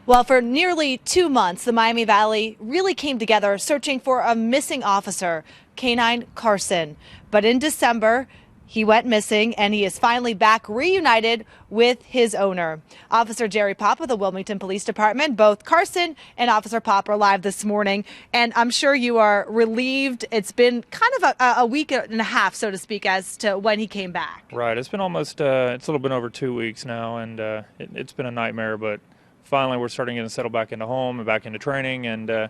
Well, for nearly 2 months, the Miami Valley really came together searching for a missing officer, Canine Karson. But in December, he went missing and he is finally back reunited with his owner. Officer Jerry Pop of the Wilmington Police Department. Both Karson and Officer Pop are live this morning, and I'm sure you are relieved. It's been kind of a week and a half, so to speak, as to when he came back. Right. It's been almost, it's a little bit over 2 weeks now, and it's been a nightmare, but finally we're starting to settle back into home and back into training, and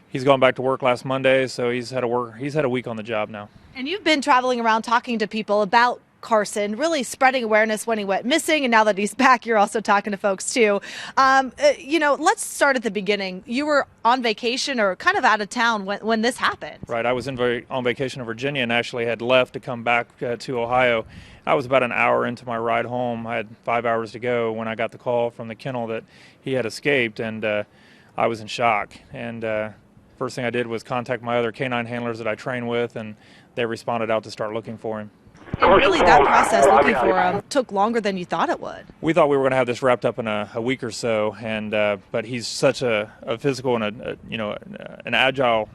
he's gone back to work last Monday, so he's had a week on the job now. And you've been traveling around talking to people about Karson, really spreading awareness when he went missing, and now that he's back, you're also talking to folks too. Let's start at the beginning. You were on vacation or kind of out of town when this happened. Right, I was on vacation in Virginia and actually had left to come back to Ohio. I was about an hour into my ride home. I had 5 hours to go when I got the call from the kennel that he had escaped, and I was in shock. And first thing I did was contact my other canine handlers that I train with, and they responded out to start looking for him. And really, that process looking for him took longer than you thought it would. We thought we were going to have this wrapped up in a week or so, and but he's such a physical and an agile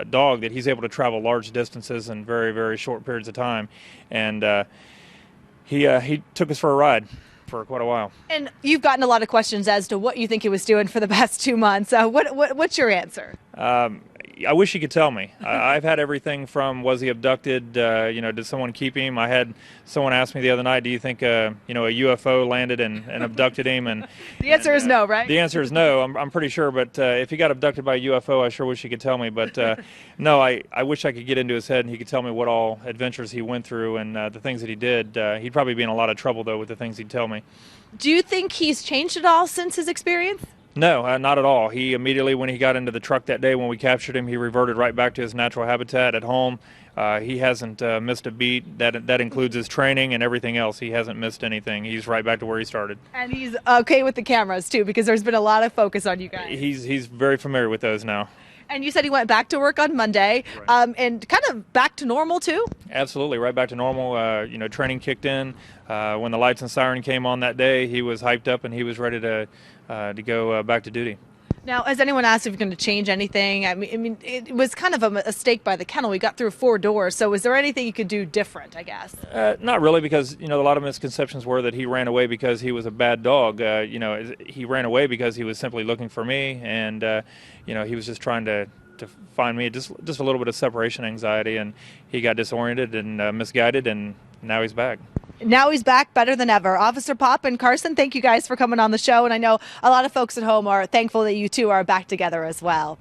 dog that he's able to travel large distances in very, very short periods of time, and he took us for a ride for quite a while. And you've gotten a lot of questions as to what you think he was doing for the past 2 months. What's your answer? I wish he could tell me. I've had everything from, was he abducted, did someone keep him? I had someone ask me the other night, do you think a UFO landed and abducted him? And the answer is no, right? The answer is no, I'm pretty sure, but if he got abducted by a UFO, I sure wish he could tell me. But no, I wish I could get into his head and he could tell me what all adventures he went through and the things that he did. He'd probably be in a lot of trouble, though, with the things he'd tell me. Do you think he's changed at all since his experience? No, not at all. He immediately, when he got into the truck that day when we captured him, he reverted right back to his natural habitat at home. He hasn't missed a beat. That includes his training and everything else. He hasn't missed anything. He's right back to where he started. And he's okay with the cameras, too, because there's been a lot of focus on you guys. He's very familiar with those now. And you said he went back to work on Monday, right. And kind of back to normal, too? Absolutely, right back to normal. Training kicked in. When the lights and siren came on that day, he was hyped up and he was ready to go back to duty. Now, has anyone asked if you're going to change anything? I mean, it was kind of a mistake by the kennel. We got through 4 doors, so is there anything you could do different, I guess? Not really, because, a lot of misconceptions were that he ran away because he was a bad dog. He ran away because he was simply looking for me, and, he was just trying to find me, just a little bit of separation anxiety, and he got disoriented and misguided, and now he's back. Now he's back better than ever. Officer Pop and Karson, thank you guys for coming on the show. And I know a lot of folks at home are thankful that you two are back together as well.